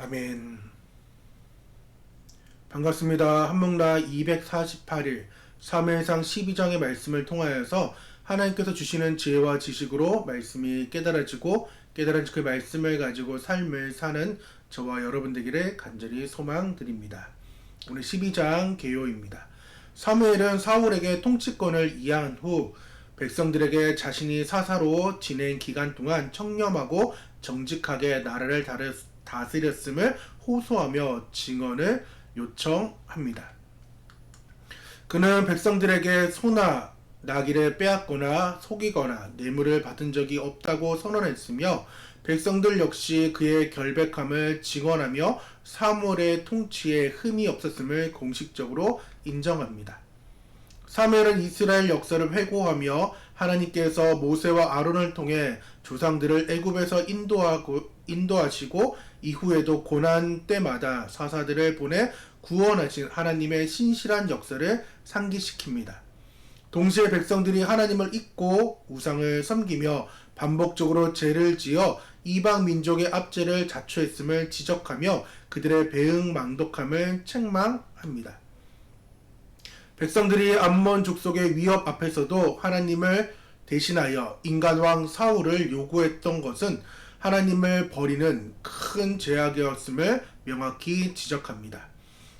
아멘. 반갑습니다. 한문라 248일 사무엘상 12장의 말씀을 통하여서 하나님께서 주시는 지혜와 지식으로 말씀이 깨달아지고 깨달아진 그 말씀을 가지고 삶을 사는 저와 여러분 되기를 간절히 소망드립니다. 오늘 12장 개요입니다. 사무엘은 사울에게 통치권을 이양한 후 백성들에게 자신이 사사로 지낸 기간 동안 청렴하고 정직하게 나라를 다스렸음을 호소하며 증언을 요청합니다. 그는 백성들에게 소나 나귀를 빼앗거나 속이거나 뇌물을 받은 적이 없다고 선언했으며 백성들 역시 그의 결백함을 증언하며 사무엘의 통치에 흠이 없었음을 공식적으로 인정합니다. 사무엘은 이스라엘 역사를 회고하며 하나님께서 모세와 아론을 통해 조상들을 애굽에서 인도하시고 이후에도 고난 때마다 사사들을 보내 구원하신 하나님의 신실한 역사를 상기시킵니다. 동시에 백성들이 하나님을 잊고 우상을 섬기며 반복적으로 죄를 지어 이방 민족의 압제를 자초했음을 지적하며 그들의 배은망덕함을 책망합니다. 백성들이 암몬 족속의 위협 앞에서도 하나님을 대신하여 인간왕 사울을 요구했던 것은 하나님을 버리는 큰 죄악이었음을 명확히 지적합니다.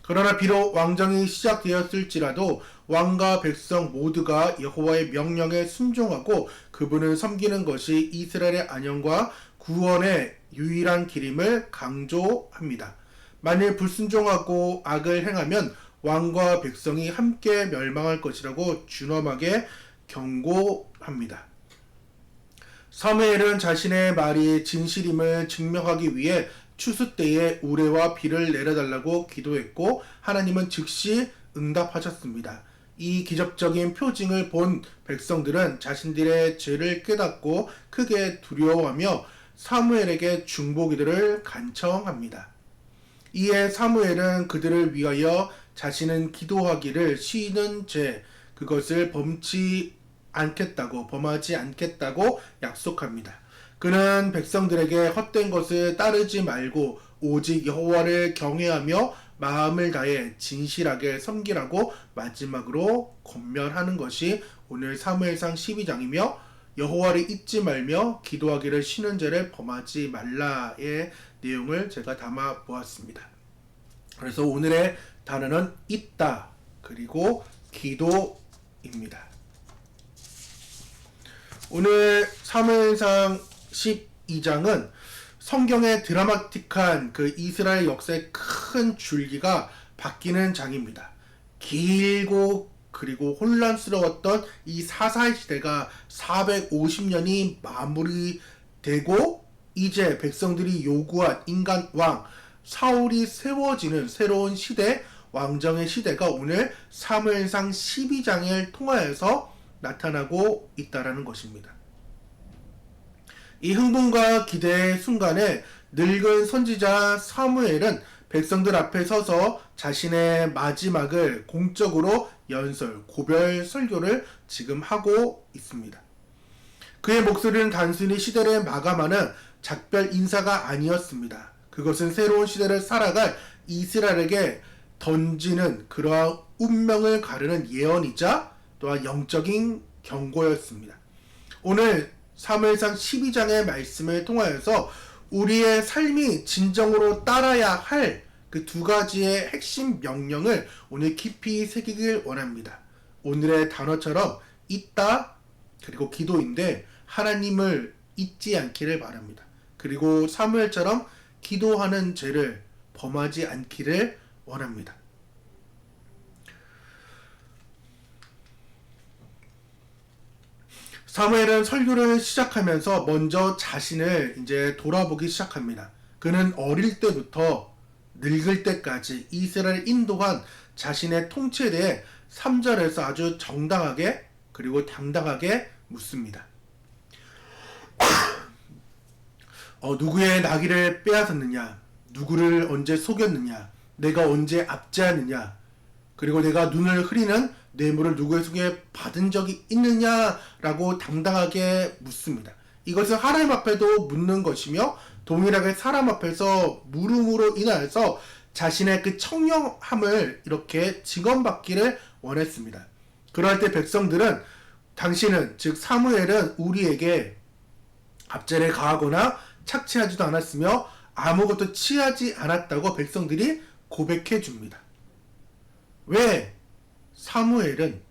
그러나 비록 왕정이 시작되었을지라도 왕과 백성 모두가 여호와의 명령에 순종하고 그분을 섬기는 것이 이스라엘의 안녕과 구원의 유일한 길임을 강조합니다. 만일 불순종하고 악을 행하면 왕과 백성이 함께 멸망할 것이라고 준엄하게 경고합니다. 사무엘은 자신의 말이 진실임을 증명하기 위해 추수 때에 우레와 비를 내려달라고 기도했고 하나님은 즉시 응답하셨습니다. 이 기적적인 표징을 본 백성들은 자신들의 죄를 깨닫고 크게 두려워하며 사무엘에게 중보기도를 간청합니다. 이에 사무엘은 그들을 위하여 자신은 기도하기를 쉬는 죄 그것을 범하지 않겠다고 약속합니다. 그는 백성들에게 헛된 것을 따르지 말고 오직 여호와를 경외하며 마음을 다해 진실하게 섬기라고 마지막으로 권면하는 것이 오늘 사무엘상 12장이며 여호와를 잊지 말며 기도하기를 쉬는 죄를 범하지 말라의 내용을 제가 담아 보았습니다. 그래서 오늘의 단어는 잊다 그리고 기도입니다. 오늘 사무엘상 12장은 성경의 드라마틱한 그 이스라엘 역사의 큰 줄기가 바뀌는 장입니다. 길고 그리고 혼란스러웠던 이 사사의 시대가 450년이 마무리되고 이제 백성들이 요구한 인간 왕 사울이 세워지는 새로운 시대, 왕정의 시대가 오늘 사무엘상 12장을 통하여서 나타나고 있다라는 것입니다. 이 흥분과 기대의 순간에 늙은 선지자 사무엘은 백성들 앞에 서서 자신의 마지막을 공적으로 고별 설교를 지금 하고 있습니다. 그의 목소리는 단순히 시대를 마감하는 작별 인사가 아니었습니다. 그것은 새로운 시대를 살아갈 이스라엘에게 던지는 그러한 운명을 가르는 예언이자 또한 영적인 경고였습니다. 오늘 사무엘상 12장의 말씀을 통하여서 우리의 삶이 진정으로 따라야 할 그 두 가지의 핵심 명령을 오늘 깊이 새기길 원합니다. 오늘의 단어처럼 잊다 그리고 기도인데 하나님을 잊지 않기를 바랍니다. 그리고 사무엘처럼 기도하는 죄를 범하지 않기를 원합니다. 사무엘은 설교를 시작하면서 먼저 자신을 이제 돌아보기 시작합니다. 그는 어릴 때부터 늙을 때까지 이스라엘을 인도한 자신의 통치에 대해 3절에서 아주 정당하게 그리고 당당하게 묻습니다. 누구의 나귀를 빼앗았느냐? 누구를 언제 속였느냐? 내가 언제 압제하느냐? 그리고 내가 눈을 흐리는 뇌물을 누구의 손에 받은 적이 있느냐라고 당당하게 묻습니다. 이것은 하나님 앞에도 묻는 것이며 동일하게 사람 앞에서 물음으로 인하여서 자신의 그 청령함을 이렇게 직언받기를 원했습니다. 그럴 때 백성들은 당신은 즉 사무엘은 우리에게 압제를 가하거나 착취하지도 않았으며 아무것도 취하지 않았다고 백성들이 고백해 줍니다. 왜 사무엘은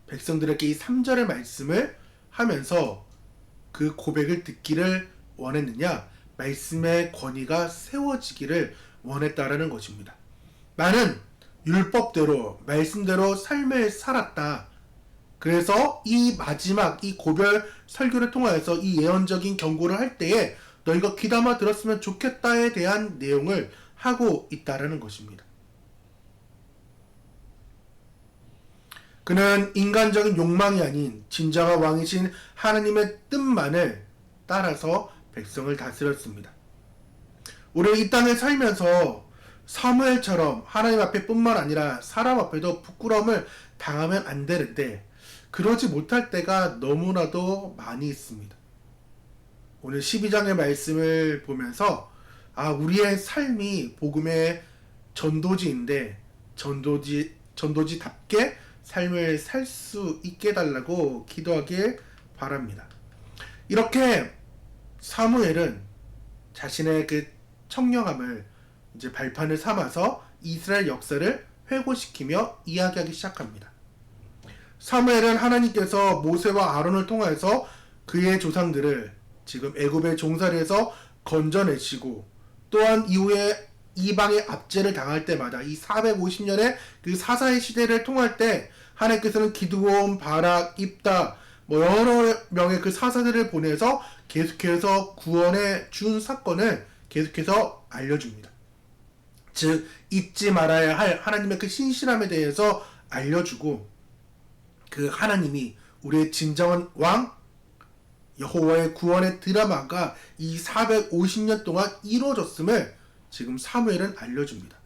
백성들에게 이 3절의 말씀을 하면서 그 고백을 듣기를 원했느냐? 말씀의 권위가 세워지기를 원했다라는 것입니다. 나는 율법대로 말씀대로 삶을 살았다. 그래서 이 마지막 이 고별 설교를 통하여서 이 예언적인 경고를 할 때에 너희가 귀담아 들었으면 좋겠다에 대한 내용을 하고 있다라는 것입니다. 그는 인간적인 욕망이 아닌 진정한 왕이신 하나님의 뜻만을 따라서 백성을 다스렸습니다. 우리 이 땅에 살면서 사무엘처럼 하나님 앞에 뿐만 아니라 사람 앞에도 부끄러움을 당하면 안 되는데 그러지 못할 때가 너무나도 많이 있습니다. 오늘 12장의 말씀을 보면서 우리의 삶이 복음의 전도지인데 전도지답게 삶을 살 수 있게 해달라고 기도하길 바랍니다. 이렇게 사무엘은 자신의 그 청령함을 이제 발판을 삼아서 이스라엘 역사를 회고시키며 이야기하기 시작합니다. 사무엘은 하나님께서 모세와 아론을 통하여서 그의 조상들을 지금 애굽의 종살이에서 건져내시고 또한 이후에 이방의 압제를 당할 때마다 이 450년의 그 사사의 시대를 통할 때 하나님께서는 기드온, 바락, 입다 여러 명의 그 사사들을 보내서 계속해서 구원해 준 사건을 계속해서 알려줍니다. 즉 잊지 말아야 할 하나님의 그 신실함에 대해서 알려주고 그 하나님이 우리의 진정한 왕 여호와의 구원의 드라마가 이 450년 동안 이루어졌음을 지금 사무엘은 알려줍니다.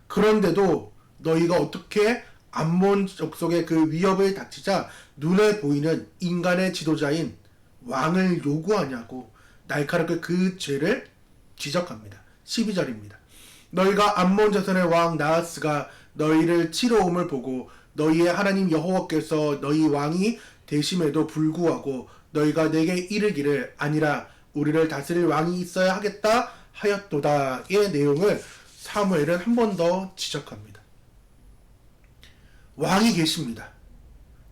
그런데도 너희가 어떻게 암몬 족속의 그 위협을 닥치자 눈에 보이는 인간의 지도자인 왕을 요구하냐고 날카롭게 그 죄를 지적합니다. 12절입니다. 너희가 암몬 자손의 왕 나하스가 너희를 치러 옴을 보고 너희의 하나님 여호와께서 너희 왕이 되심에도 불구하고 너희가 내게 이르기를 아니라 우리를 다스릴 왕이 있어야 하겠다 하였도다의 내용을 사무엘은 한 번 더 지적합니다. 왕이 계십니다.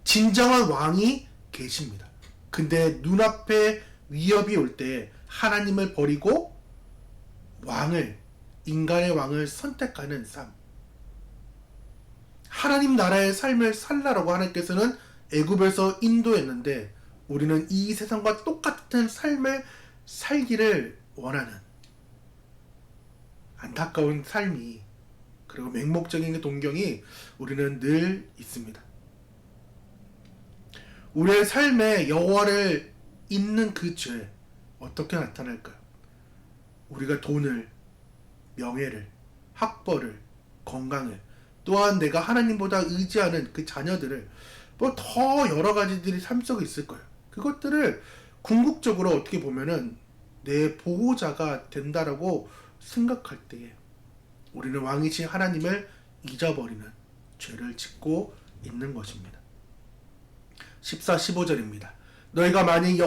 진정한 왕이 계십니다. 근데 눈앞에 위협이 올 때 하나님을 버리고 인간의 왕을 선택하는 삶. 하나님 나라의 삶을 살라라고 하나님께서는 애굽에서 인도했는데 우리는 이 세상과 똑같은 삶을 살기를 원하는 안타까운 삶이 그리고 맹목적인 동경이 우리는 늘 있습니다. 우리의 삶에 여호와를 잊는 그 죄 어떻게 나타날까요? 우리가 돈을, 명예를, 학벌을, 건강을 또한 내가 하나님보다 의지하는 그 자녀들을 더 여러 가지들이 삶 속에 있을 거예요. 그것들을 궁극적으로 어떻게 보면은 내 보호자가 된다라고 생각할 때에 우리는 왕이신 하나님을 잊어버리는 죄를 짓고 있는 것입니다. 14, 15절입니다. 너희가 만일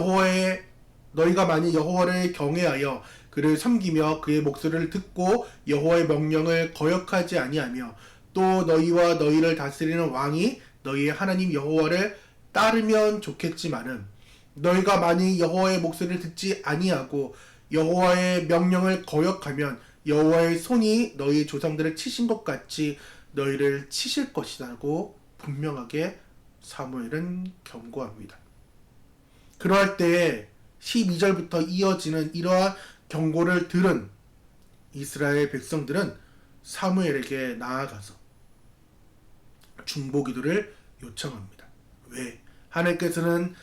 여호와를 경외하여 그를 섬기며 그의 목소리를 듣고 여호와의 명령을 거역하지 아니하며 또 너희와 너희를 다스리는 왕이 너희의 하나님 여호와를 따르면 좋겠지만은 너희가 만일 여호와의 목소리를 듣지 아니하고 여호와의 명령을 거역하면 여호와의 손이 너희 조상들을 치신 것 같이 너희를 치실 것이라고 분명하게 사무엘은 경고합니다. 그러할 때에 12절부터 이어지는 이러한 경고를 들은 이스라엘 백성들은 사무엘에게 나아가서 중보기도를 요청합니다. 왜? 하나님께서는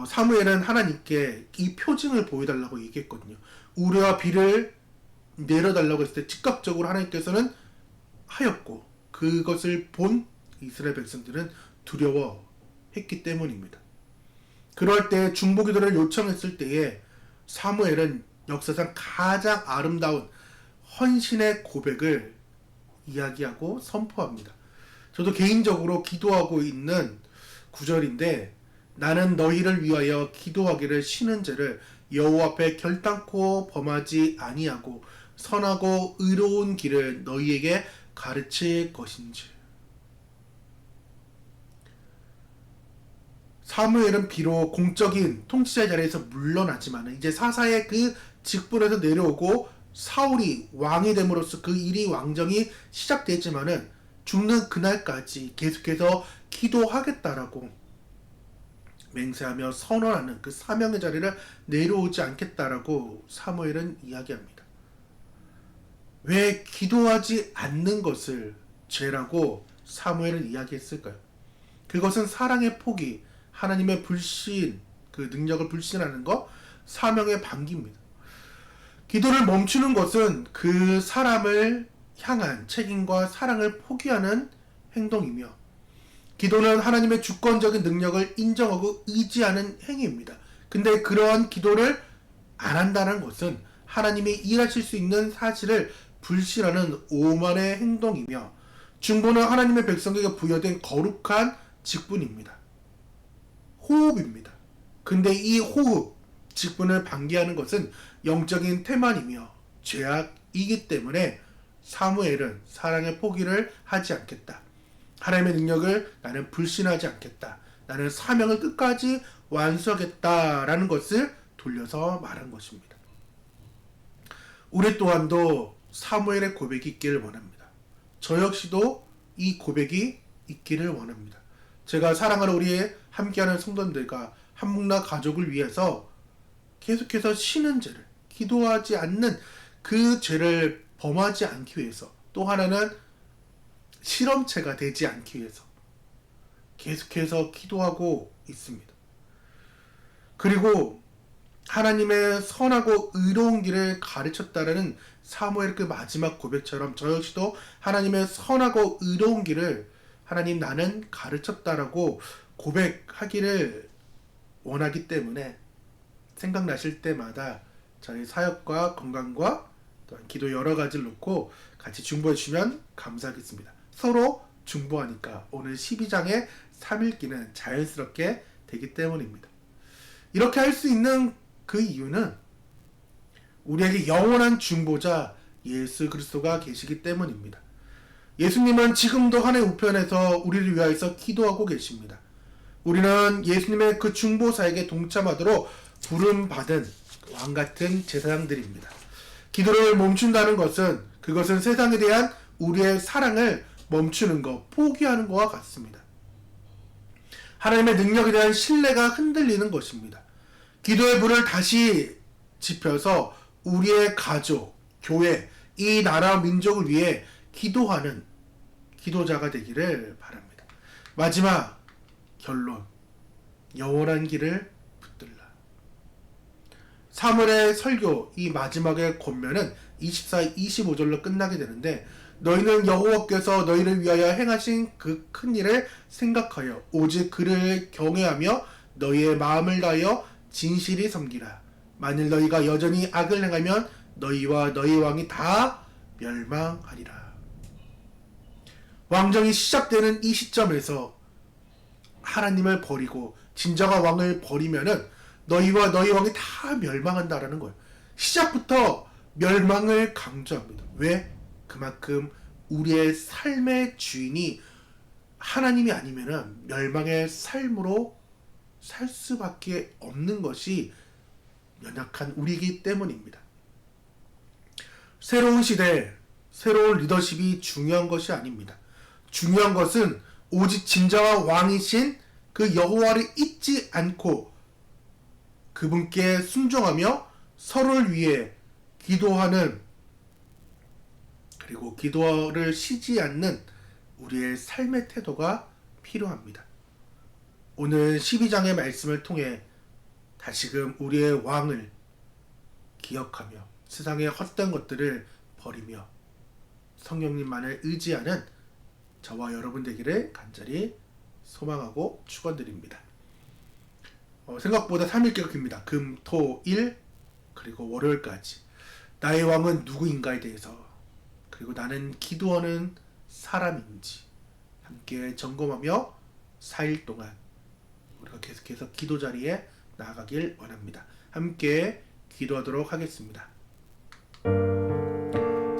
사무엘은 하나님께 이 표징을 보여달라고 얘기했거든요. 우레와 비를 내려달라고 했을 때 즉각적으로 하나님께서는 하였고 그것을 본 이스라엘 백성들은 두려워했기 때문입니다. 그럴 때 중보기도를 요청했을 때에 사무엘은 역사상 가장 아름다운 헌신의 고백을 이야기하고 선포합니다. 저도 개인적으로 기도하고 있는 구절인데, 나는 너희를 위하여 기도하기를 쉬는 죄를 여호와 앞에 결단코 범하지 아니하고 선하고 의로운 길을 너희에게 가르칠 것인지. 사무엘은 비록 공적인 통치자 자리에서 물러나지만 이제 사사의 그 직분에서 내려오고 사울이 왕이 됨으로써 그 일이 왕정이 시작되지만은 죽는 그날까지 계속해서 기도하겠다라고 맹세하며 선언하는 그 사명의 자리를 내려오지 않겠다라고 사무엘은 이야기합니다. 왜 기도하지 않는 것을 죄라고 사무엘은 이야기했을까요? 그것은 사랑의 포기, 하나님의 불신, 그 능력을 불신하는 것, 사명의 반기입니다. 기도를 멈추는 것은 그 사람을 향한 책임과 사랑을 포기하는 행동이며, 기도는 하나님의 주권적인 능력을 인정하고 의지하는 행위입니다. 근데 그러한 기도를 안 한다는 것은 하나님이 일하실 수 있는 사실을 불신하는 오만의 행동이며, 중보는 하나님의 백성에게 부여된 거룩한 직분입니다. 호흡입니다. 근데 이 호흡, 직분을 방기하는 것은 영적인 태만이며 죄악이기 때문에 사무엘은 사랑의 포기를 하지 않겠다. 하나님의 능력을 나는 불신하지 않겠다. 나는 사명을 끝까지 완수하겠다라는 것을 돌려서 말한 것입니다. 우리 또한도 사무엘의 고백이 있기를 원합니다. 저 역시도 이 고백이 있기를 원합니다. 제가 사랑하는 우리의 함께하는 성도들과 한묵나 가족을 위해서 계속해서 쉬는 죄를, 기도하지 않는 그 죄를 범하지 않기 위해서, 또 하나는 실험체가 되지 않기 위해서 계속해서 기도하고 있습니다. 그리고 하나님의 선하고 의로운 길을 가르쳤다라는 사무엘 그 마지막 고백처럼 저 역시도 하나님의 선하고 의로운 길을 하나님 나는 가르쳤다라고 고백하기를 원하기 때문에 생각나실 때마다 저희 사역과 건강과 또한 기도 여러 가지를 놓고 같이 중보해 주시면 감사하겠습니다. 서로 중보하니까 오늘 12장의 3일기는 자연스럽게 되기 때문입니다. 이렇게 할 수 있는 그 이유는 우리에게 영원한 중보자 예수 그리스도가 계시기 때문입니다. 예수님은 지금도 하나님의 우편에서 우리를 위하여서 기도하고 계십니다. 우리는 예수님의 그 중보사에게 동참하도록 부름받은 왕같은 제사장들입니다. 기도를 멈춘다는 것은 그것은 세상에 대한 우리의 사랑을 멈추는 것, 포기하는 것과 같습니다. 하나님의 능력에 대한 신뢰가 흔들리는 것입니다. 기도의 불을 다시 지펴서 우리의 가족, 교회, 이 나라 민족을 위해 기도하는 기도자가 되기를 바랍니다. 마지막 결론, 영원한 길을 붙들라. 사무엘의 설교 이 마지막의 권면은 24, 25절로 끝나게 되는데, 너희는 여호와께서 너희를 위하여 행하신 그 큰 일을 생각하여 오직 그를 경외하며 너희의 마음을 다하여 진실히 섬기라. 만일 너희가 여전히 악을 행하면 너희와 너희 왕이 다 멸망하리라. 왕정이 시작되는 이 시점에서 하나님을 버리고 진정한 왕을 버리면은 너희와 너희 왕이 다 멸망한다라는 거예요. 시작부터 멸망을 강조합니다. 왜? 그만큼 우리의 삶의 주인이 하나님이 아니면은 멸망의 삶으로 살 수밖에 없는 것이 연약한 우리이기 때문입니다. 새로운 시대, 새로운 리더십이 중요한 것이 아닙니다. 중요한 것은 오직 진정한 왕이신 그 여호와를 잊지 않고 그분께 순종하며 서로를 위해 기도하는, 그리고 기도를 쉬지 않는 우리의 삶의 태도가 필요합니다. 오늘 12장의 말씀을 통해 다시금 우리의 왕을 기억하며 세상의 헛된 것들을 버리며 성령님만을 의지하는 저와 여러분 되기를 간절히 소망하고 축원드립니다. 생각보다 3일기가 깁니다. 금, 토, 일 그리고 월요일까지 나의 왕은 누구인가에 대해서, 그리고 나는 기도하는 사람인지 함께 점검하며 4일 동안 우리가 계속해서 기도 자리에 나아가길 원합니다. 함께 기도하도록 하겠습니다.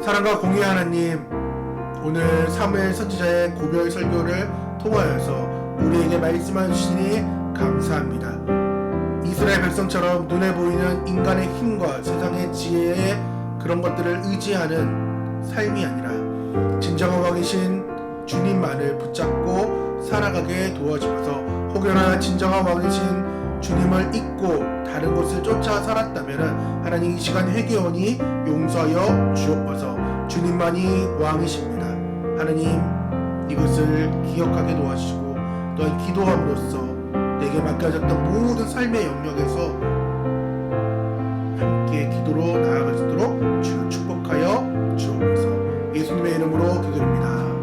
사랑과 공의 하나님, 오늘 사무엘 선지자의 고별 설교를 통하여서 우리에게 말씀해 주시니 감사합니다. 이스라엘 백성처럼 눈에 보이는 인간의 힘과 세상의 지혜의 그런 것들을 의지하는 삶이 아니라 진정한 왕이신 주님만을 붙잡고 살아가게 도와주셔서, 혹여나 진정한 왕이신 주님을 잊고 다른 곳을 쫓아 살았다면 하나님 이 시간 회개하니 용서하여 주옵소서. 주님만이 왕이십니다. 하나님, 이것을 기억하게 도와주시고 또한 기도함으로써 내게 맡겨졌던 모든 삶의 영역에서 함께 기도로 나아갈 수 있도록 주여 축복하여 주옵소서. 예수님의 이름으로 기도드립니다.